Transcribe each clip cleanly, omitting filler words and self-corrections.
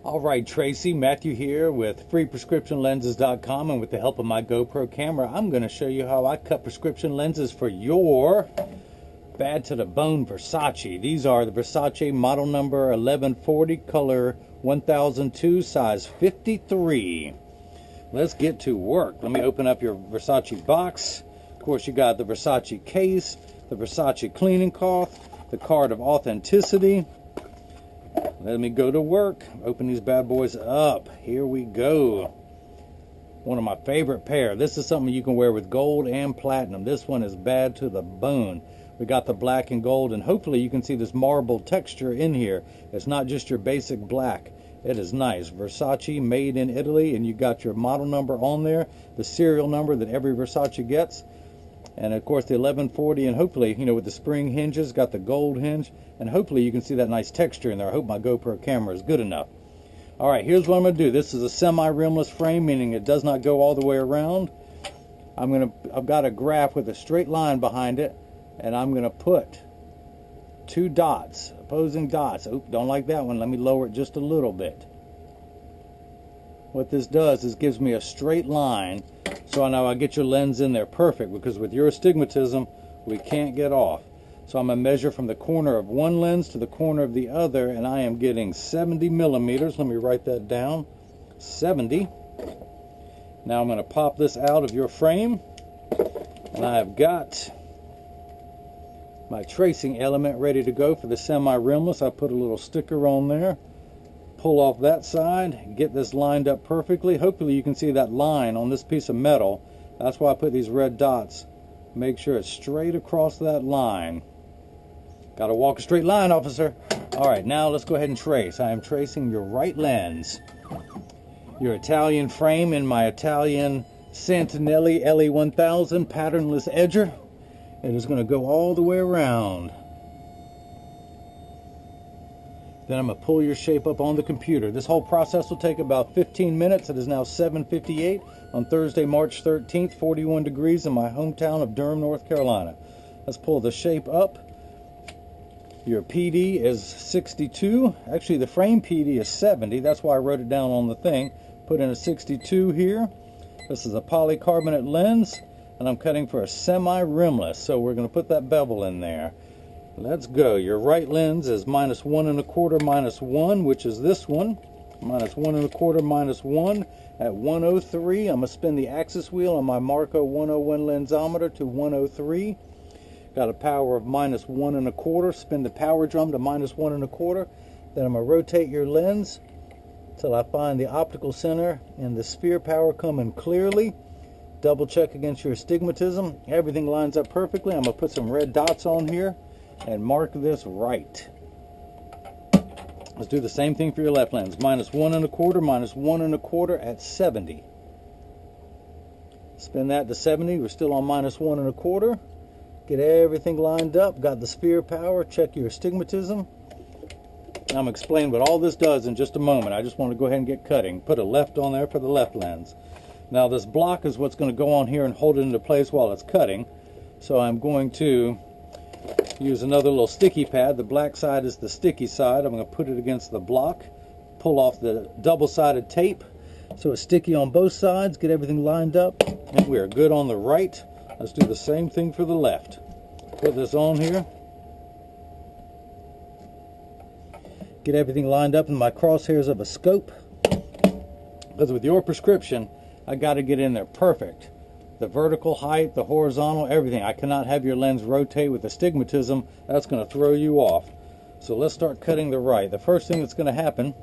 All right, Tracy, Matthew here with freeprescriptionlenses.com, and with the help of my GoPro camera, I'm going to show you how I cut prescription lenses for your bad to the bone Versace. These are the Versace model number 1140, color 1002, size 53. Let's get to work. Let me open up your Versace box. Of course, you got the Versace case, the Versace cleaning cloth, the card of authenticity. Let me go to work. Open these bad boys up. Here we go. One of my favorite pair. This is something you can wear with gold and platinum. This one is bad to the bone. We got the black and gold, and hopefully you can see this marble texture in here. It's not just your basic black. It is nice. Versace, made in Italy, and you got your model number on there, the serial number that every Versace gets. And of course the 1140, and hopefully, you know, with the spring hinges, got the gold hinge, and hopefully you can see that nice texture in there. I hope my GoPro camera is good enough. All right, here's what I'm going to do. This is a semi-rimless frame, meaning it does not go all the way around. I've got a graph with a straight line behind it, and I'm going to put two dots, opposing dots. Oop, don't like that one. Let me lower it just a little bit. What this does is gives me a straight line, so I know I get your lens in there perfect, because with your astigmatism, we can't get off. So I'm going to measure from the corner of one lens to the corner of the other, and I am getting 70 millimeters. Let me write that down. 70. Now I'm going to pop this out of your frame, and I've got my tracing element ready to go for the semi-rimless. I put a little sticker on there. Pull off that side, get this lined up perfectly. Hopefully you can see that line on this piece of metal. That's why I put these red dots. Make sure it's straight across that line. Gotta walk a straight line, officer. All right, now let's go ahead and trace. I am tracing your right lens. Your Italian frame in my Italian Santinelli LE1000 patternless edger. It is gonna go all the way around. Then I'm going to pull your shape up on the computer. This whole process will take about 15 minutes. It is now 7:58 on Thursday, March 13th, 41 degrees in my hometown of Durham, North Carolina. Let's pull the shape up. Your PD is 62. Actually, the frame PD is 70. That's why I wrote it down on the thing. Put in a 62 here. This is a polycarbonate lens, and I'm cutting for a semi-rimless. So we're going to put that bevel in there. Let's go. Your right lens is -1 1/4 -1, which is this one. -1 1/4 -1 at 103. I'm going to spin the axis wheel on my Marco 101 lensometer to 103. Got a power of -1 1/4. Spin the power drum to -1 1/4. Then I'm going to rotate your lens till I find the optical center and the sphere power coming clearly. Double check against your astigmatism. Everything lines up perfectly. I'm going to put some red dots on here and mark this right. Let's do the same thing for your left lens. -1 1/4 -1 1/4 at 70. Spin that to 70. We're still on -1 1/4. Get everything lined up. Got the sphere power. Check your astigmatism. I'm going to explain what all this does in just a moment. I just want to go ahead and get cutting. Put a left on there for the left lens. Now this block is what's going to go on here and hold it into place while it's cutting. So I'm going to use another little sticky pad. The black side is the sticky side. I'm going to put it against the block. Pull off the double-sided tape so it's sticky on both sides. Get everything lined up, and we are good on the right. Let's do the same thing for the left. Put this on here. Get everything lined up in my crosshairs of a scope. Because with your prescription, I got to get in there perfect. The vertical height, the horizontal, everything. I cannot have your lens rotate with astigmatism. That's going to throw you off. So let's start cutting the right. The first thing that's going to happen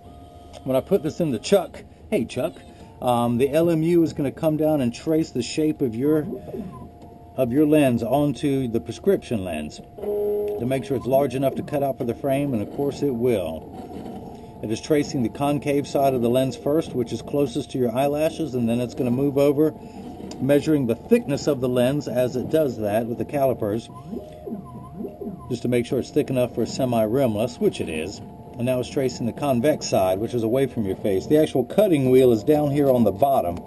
when I put this in the chuck, hey Chuck, the LMU is going to come down and trace the shape of your lens onto the prescription lens to make sure it's large enough to cut out for the frame, and of course it will. It is tracing the concave side of the lens first, which is closest to your eyelashes, and then it's going to move over, measuring the thickness of the lens as it does that with the calipers, just to make sure it's thick enough for a semi-rimless, which it is. And now it's tracing the convex side, which is away from your face. The actual cutting wheel is down here on the bottom.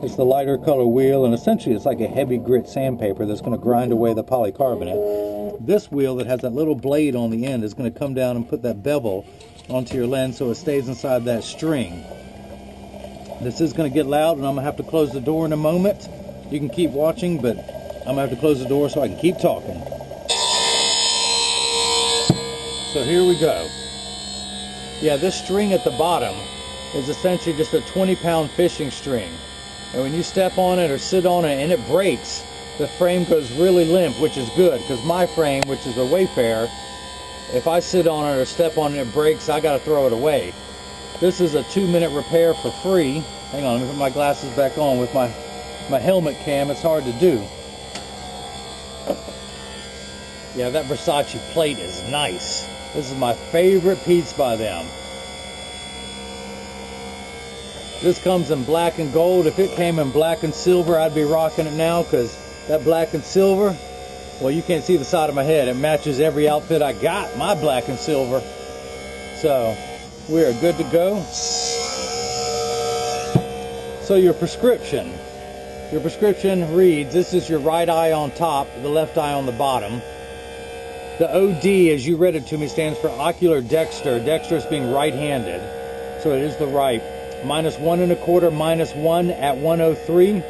It's the lighter color wheel, and essentially it's like a heavy grit sandpaper that's going to grind away the polycarbonate. This wheel that has that little blade on the end is going to come down and put that bevel onto your lens so it stays inside that string. This is going to get loud, and I'm going to have to close the door in a moment. You can keep watching, but I'm going to have to close the door so I can keep talking. So here we go. Yeah, this string at the bottom is essentially just a 20-pound fishing string. And when you step on it or sit on it and it breaks, the frame goes really limp, which is good, because my frame, which is a Wayfarer, if I sit on it or step on it and it breaks, I got to throw it away. This is a 2-minute repair for free. Hang on, let me put my glasses back on. With my helmet cam, it's hard to do. Yeah, that Versace plate is nice. This is my favorite piece by them. This comes in black and gold. If it came in black and silver, I'd be rocking it now, because that black and silver, well, you can't see the side of my head. It matches every outfit I got, my black and silver. So we are good to go. So your prescription reads, this is your right eye on top, the left eye on the bottom. The OD, as you read it to me, stands for ocular dexter, dexterous being right-handed. So it is the right. -1 1/4, -1 at 103.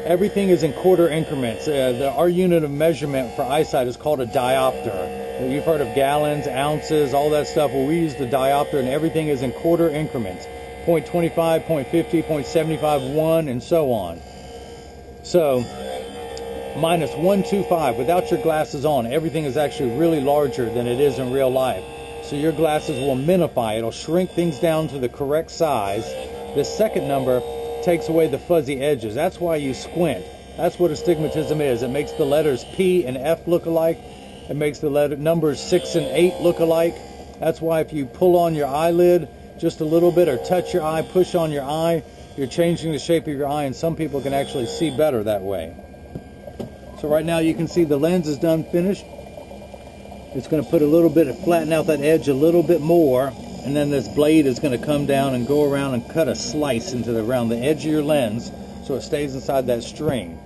Everything is in quarter increments. Our unit of measurement for eyesight is called a diopter. You've heard of gallons, ounces, all that stuff. Well, we use the diopter, and everything is in quarter increments. 0.25, 0.50, 0.75, 1, and so on. So, -125, without your glasses on, everything is actually really larger than it is in real life. So your glasses will minify. It'll shrink things down to the correct size. The second number takes away the fuzzy edges. That's why you squint. That's what astigmatism is. It makes the letters P and F look alike. It makes the numbers 6 and 8 look alike. That's why if you pull on your eyelid just a little bit or touch your eye, push on your eye, you're changing the shape of your eye, and some people can actually see better that way. So right now you can see the lens is done finished. It's going to put a little bit of, flatten out that edge a little bit more, and then this blade is going to come down and go around and cut a slice around the edge of your lens so it stays inside that string.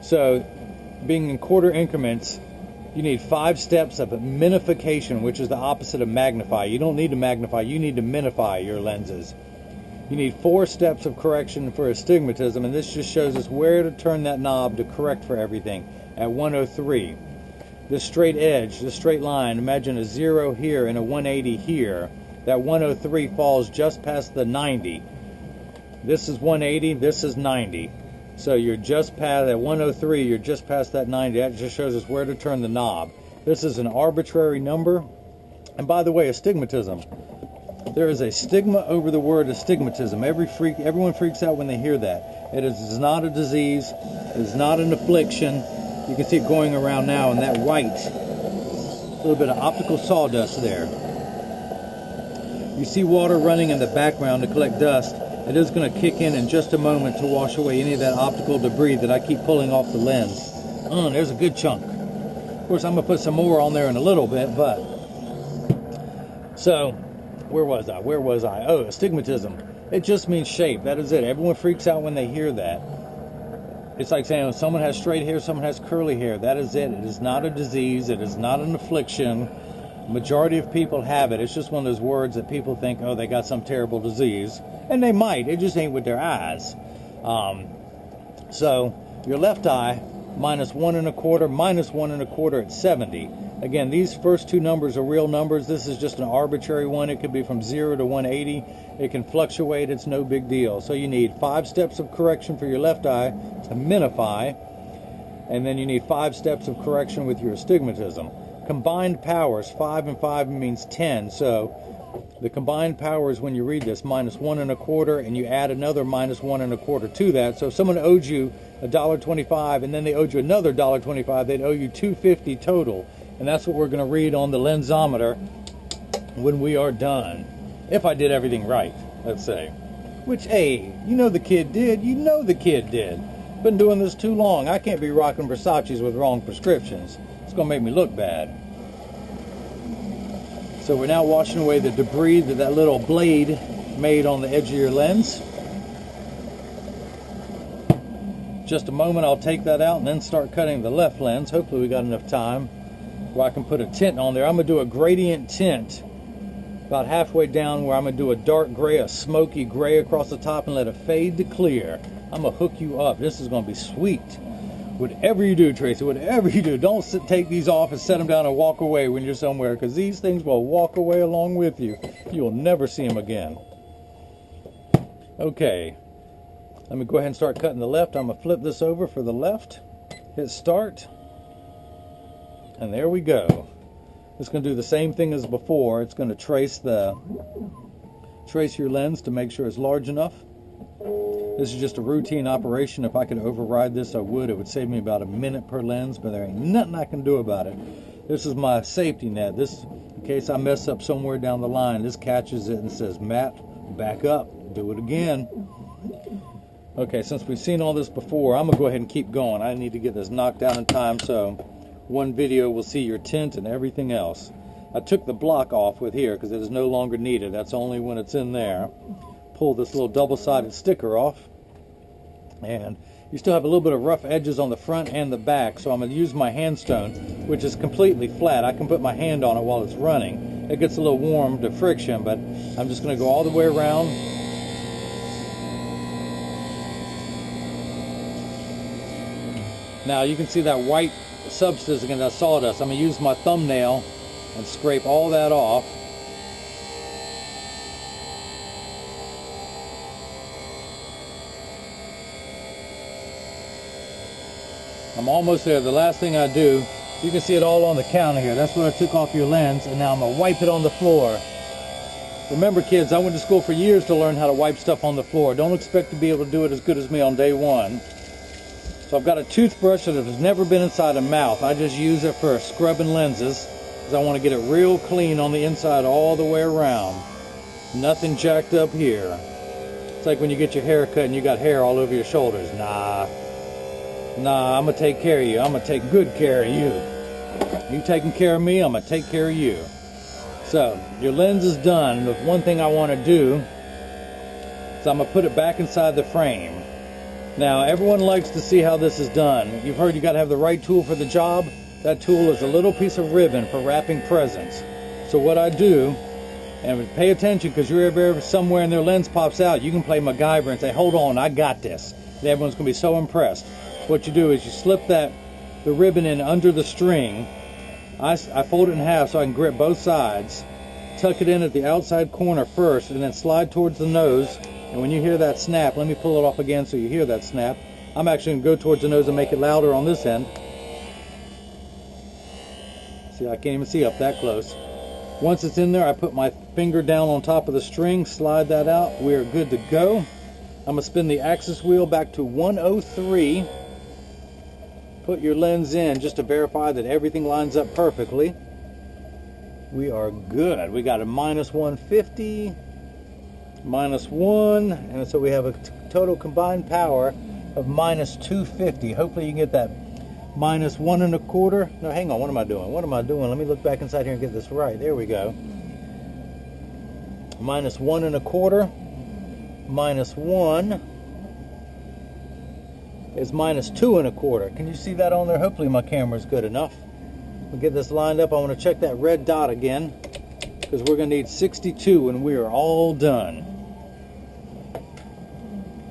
So being in quarter increments, you need 5 steps of minification, which is the opposite of magnify. You don't need to magnify, you need to minify your lenses. You need 4 steps of correction for astigmatism, and this just shows us where to turn that knob to correct for everything at 103. This straight edge, this straight line, imagine a 0 here and a 180 here. That 103 falls just past the 90. This is 180, this is 90. So you're just past that 103, you're just past that 90. That just shows us where to turn the knob. This is an arbitrary number. And by the way, astigmatism. There is a stigma over the word astigmatism. Everyone freaks out when they hear that. It is not a disease. It is not an affliction. You can see it going around now in that white. A little bit of optical sawdust there. You see water running in the background to collect dust. It is going to kick in just a moment to wash away any of that optical debris that I keep pulling off the lens. There's a good chunk. Of course, I'm going to put some more on there in a little bit, but... So, where was I? Oh, astigmatism. It just means shape. That is it. Everyone freaks out when they hear that. It's like saying someone has straight hair, someone has curly hair. That is it. It is not a disease. It is not an affliction. Majority of people have it. It's just one of those words that people think, oh, they got some terrible disease. And they might. It just ain't with their eyes. So your left eye, -1 1/4, -1 1/4 at 70. Again, these first 2 numbers are real numbers. This is just an arbitrary one. It could be from 0 to 180. It can fluctuate. It's no big deal. So you need 5 steps of correction for your left eye to minify. And then you need 5 steps of correction with your astigmatism. Combined powers, 5 and 5 means 10. So the combined powers, when you read this, -1 1/4, and you add another -1 1/4 to that. So if someone owed you $1.25 and then they owed you another $1.25, they'd owe you $2.50 total. And that's what we're going to read on the lensometer when we are done. If I did everything right, let's say. Which, hey, you know the kid did. You know the kid did. Been doing this too long. I can't be rocking Versace's with wrong prescriptions. It's going to make me look bad. So we're now washing away the debris that that little blade made on the edge of your lens. Just a moment, I'll take that out and then start cutting the left lens. Hopefully we got enough time where I can put a tint on there. I'm going to do a gradient tint about halfway down where I'm going to do a dark gray, a smoky gray across the top and let it fade to clear. I'm going to hook you up. This is going to be sweet. Whatever you do, Tracy, whatever you do, don't take these off and set them down and walk away when you're somewhere, because these things will walk away along with you. You'll never see them again. Okay, let me go ahead and start cutting the left. I'm going to flip this over for the left. Hit start. And there we go. It's going to do the same thing as before. It's going to trace your lens to make sure it's large enough. This is just a routine operation. If I could override this, I would. It would save me about a minute per lens, but there ain't nothing I can do about it. This is my safety net. This, in case I mess up somewhere down the line, this catches it and says, Matt, back up. Do it again. Okay, since we've seen all this before, I'm going to go ahead and keep going. I need to get this knocked down in time, so one video will see your tint and everything else. I took the block off with here because it is no longer needed. That's only when it's in there. Pull this little double-sided sticker off, and you still have a little bit of rough edges on the front and the back, so I'm going to use my hand stone, which is completely flat. I can put my hand on it while it's running. It gets a little warm to friction, but I'm just going to go all the way around. Now you can see that white substance again, that sawdust. I'm going to use my thumbnail and scrape all that off. I'm almost there. The last thing I do, you can see it all on the counter here. That's what I took off your lens, and now I'm going to wipe it on the floor. Remember, kids, I went to school for years to learn how to wipe stuff on the floor. Don't expect to be able to do it as good as me on day one. So I've got a toothbrush that has never been inside a mouth. I just use it for scrubbing lenses because I want to get it real clean on the inside all the way around. Nothing jacked up here. It's like when you get your hair cut and you got hair all over your shoulders. Nah, I'm going to take care of you. I'm going to take good care of you. You taking care of me, I'm going to take care of you. So, your lens is done. The one thing I want to do is I'm going to put it back inside the frame. Now, everyone likes to see how this is done. You've heard you got to have the right tool for the job. That tool is a little piece of ribbon for wrapping presents. So what I do, and pay attention because you're ever somewhere and their lens pops out, you can play MacGyver and say, hold on, I got this. And everyone's going to be so impressed. What you do is you slip the ribbon in under the string. I fold it in half so I can grip both sides. Tuck it in at the outside corner first and then slide towards the nose. And when you hear that snap, let me pull it off again so you hear that snap. I'm actually going to go towards the nose and make it louder on this end. See, I can't even see up that close. Once it's in there, I put my finger down on top of the string, slide that out. We're good to go. I'm going to spin the axis wheel back to 103. Put your lens in just to verify that everything lines up perfectly. We are good. We got a minus 150, minus 1, and so we have a total combined power of minus 250. Hopefully you can get that minus 1 1/4. No, hang on. What am I doing? Let me look back inside here and get this right. There we go. Minus 1 1/4. Minus 1 is minus 2 1/4. Can you see that on there? Hopefully my camera's good enough. We'll get this lined up. I want to check that red dot again because we're going to need 62 when we are all done.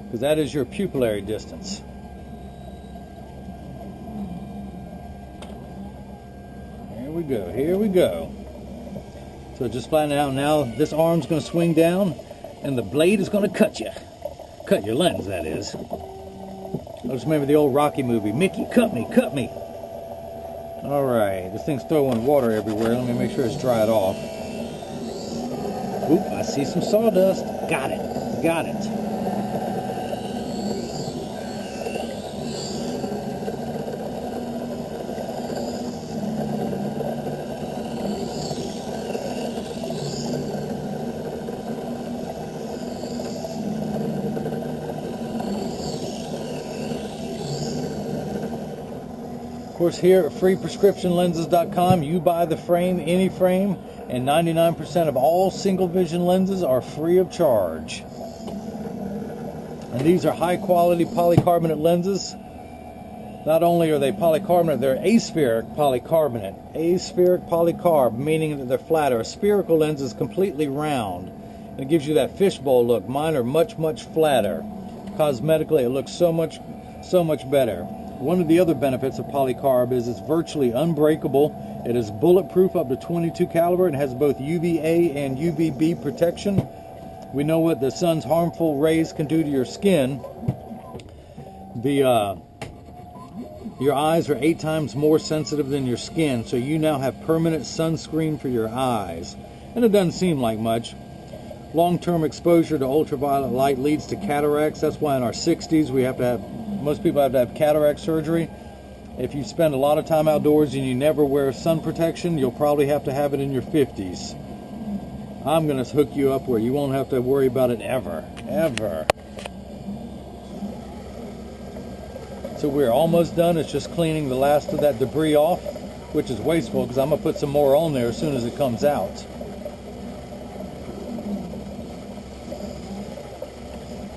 Because that is your pupillary distance. Here we go. So just flatten it out. Now this arm's going to swing down and the blade is going to cut you. Cut your lens, that is. I just remember the old Rocky movie. Mickey, cut me, cut me. Alright, this thing's throwing water everywhere. Let me make sure it's dried off. Oop, I see some sawdust. Got it, got it. Of course, here at freeprescriptionlenses.com, you buy the frame, any frame, and 99% of all single vision lenses are free of charge. And these are high quality polycarbonate lenses. Not only are they polycarbonate, they're aspheric polycarbonate. Aspheric polycarb, meaning that they're flatter. A spherical lens is completely round. It gives you that fishbowl look. Mine are much, much flatter. Cosmetically, it looks so much better. One of the other benefits of polycarb is it's virtually unbreakable. It is bulletproof up to 22 caliber. It has both UVA and UVB protection. We know what the sun's harmful rays can do to your skin. Your eyes are 8 times more sensitive than your skin, so you now have permanent sunscreen for your eyes. And it doesn't seem like much. Long-term exposure to ultraviolet light leads to cataracts. That's why in our 60s most people have to have cataract surgery. If you spend a lot of time outdoors and you never wear sun protection, you'll probably have to have it in your 50s. I'm going to hook you up where you won't have to worry about it ever. So we're almost done. It's just cleaning the last of that debris off, which is wasteful because I'm going to put some more on there as soon as it comes out.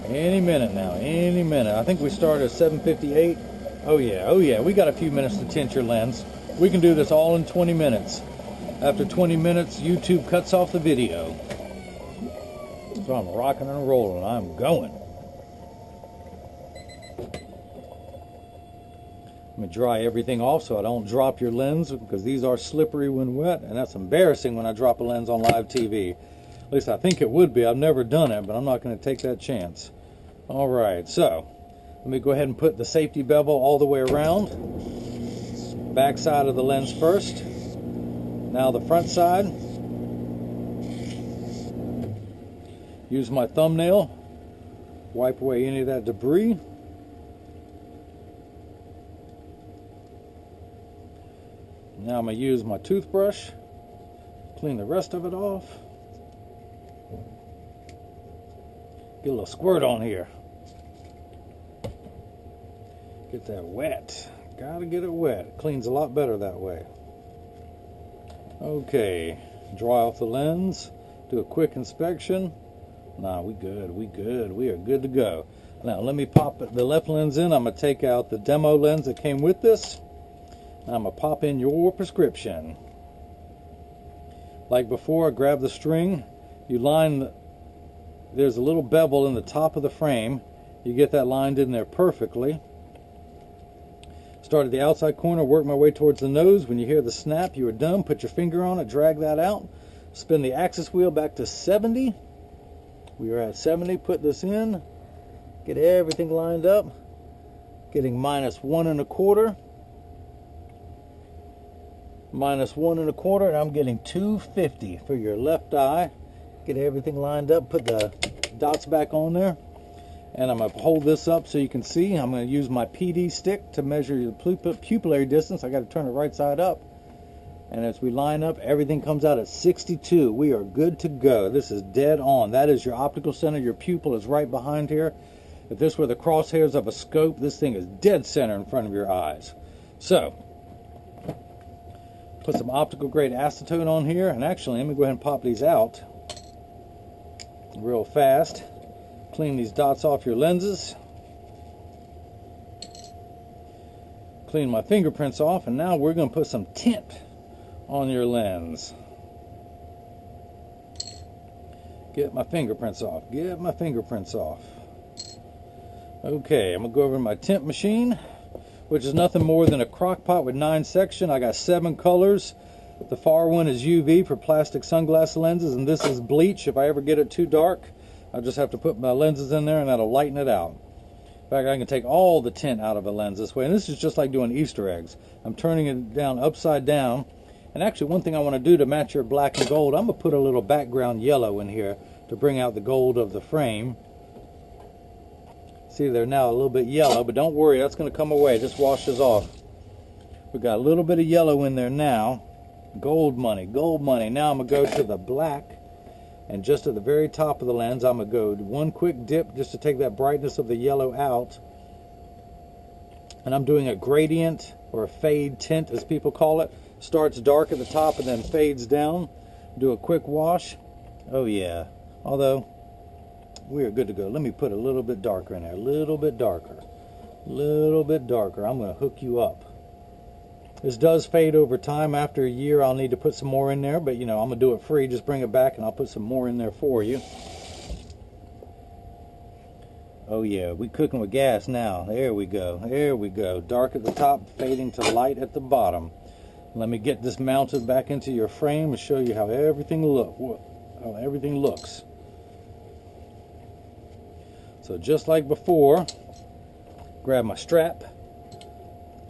Any minute now, any minute. I think we started at 7:58. Oh yeah, we got a few minutes to tint your lens. We can do this all in 20 minutes. After 20 minutes, YouTube cuts off the video. So I'm rocking and rolling. I'm going. Let me dry everything off so I don't drop your lens, because these are slippery when wet, and that's embarrassing when I drop a lens on live TV. At least I think it would be. I've never done it, but I'm not going to take that chance. All right, so let me go ahead and put the safety bevel all the way around. Back side of the lens first. Now the front side. Use my thumbnail. Wipe away any of that debris. Now I'm going to use my toothbrush. Clean the rest of it off. Get a little squirt on here. Get that wet. Gotta get it wet. It cleans a lot better that way. Okay, dry off the lens. Do a quick inspection. Nah, we good. We are good to go. Now let me pop the left lens in. I'm gonna take out the demo lens that came with this. I'm gonna pop in your prescription. Like before, grab the string. You line there's a little bevel in the top of the frame. You get that lined in there perfectly. Start at the outside corner, work my way towards the nose. When you hear the snap, you are done. Put your finger on it, drag that out. Spin the axis wheel back to 70. We are at 70. Put this in. Get everything lined up. Getting -1 1/4. -1 1/4, and I'm getting 250 for your left eye. Get everything lined up. Put the dots back on there. And I'm going to hold this up so you can see. I'm going to use my PD stick to measure your pupillary distance. I got to turn it right side up. And as we line up, everything comes out at 62. We are good to go. This is dead on. That is your optical center. Your pupil is right behind here. If this were the crosshairs of a scope, this thing is dead center in front of your eyes. So, put some optical grade acetone on here. And actually, let me go ahead and pop these out real fast. Clean these dots off your lenses. Clean my fingerprints off, and now we're going to put some tint on your lens. Get my fingerprints off. Get my fingerprints off. Okay, I'm going to go over to my tint machine, which is nothing more than a crock pot with 9 sections. I got 7 colors. The far one is UV for plastic sunglass lenses, and this is bleach. If I ever get it too dark, I just have to put my lenses in there and that'll lighten it out. In fact, I can take all the tint out of a lens this way. And this is just like doing Easter eggs. I'm turning it down upside down. And actually, one thing I want to do to match your black and gold, I'm going to put a little background yellow in here to bring out the gold of the frame. See, they're now a little bit yellow, but don't worry, that's going to come away. It just washes off. We've got a little bit of yellow in there now. Gold money, gold money. Now I'm going to go to the black. And just at the very top of the lens, I'm going to go one quick dip just to take that brightness of the yellow out. And I'm doing a gradient or a fade tint, as people call it. Starts dark at the top and then fades down. Do a quick wash. Oh yeah. Although, we are good to go. Let me put a little bit darker in there. A little bit darker. A little bit darker. I'm going to hook you up. This does fade over time. After a year, I'll need to put some more in there, but you know, I'm going to do it free. Just bring it back and I'll put some more in there for you. Oh yeah, we cooking with gas now. There we go. There we go. Dark at the top, fading to light at the bottom. Let me get this mounted back into your frame and show you how everything looks. So just like before, grab my strap.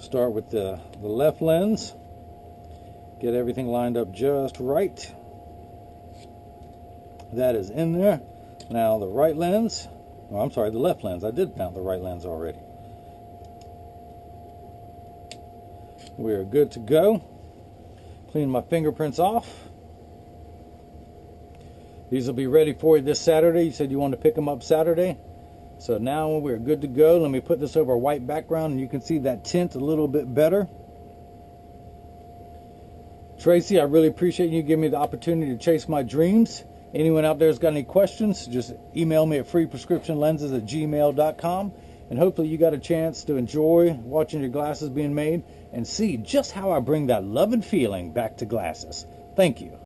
Start with the left lens. Get everything lined up just right. That is in there. Now the right lens. Oh, I'm sorry, the left lens. I did mount the right lens already. We're good to go. Clean my fingerprints off. These will be ready for you this Saturday. You said you wanted to pick them up Saturday. So now we're good to go. Let me put this over a white background and you can see that tint a little bit better. Tracy, I really appreciate you giving me the opportunity to chase my dreams. Anyone out there's got any questions, just email me at freeprescriptionlenses@gmail.com. And hopefully you got a chance to enjoy watching your glasses being made and see just how I bring that love and feeling back to glasses. Thank you.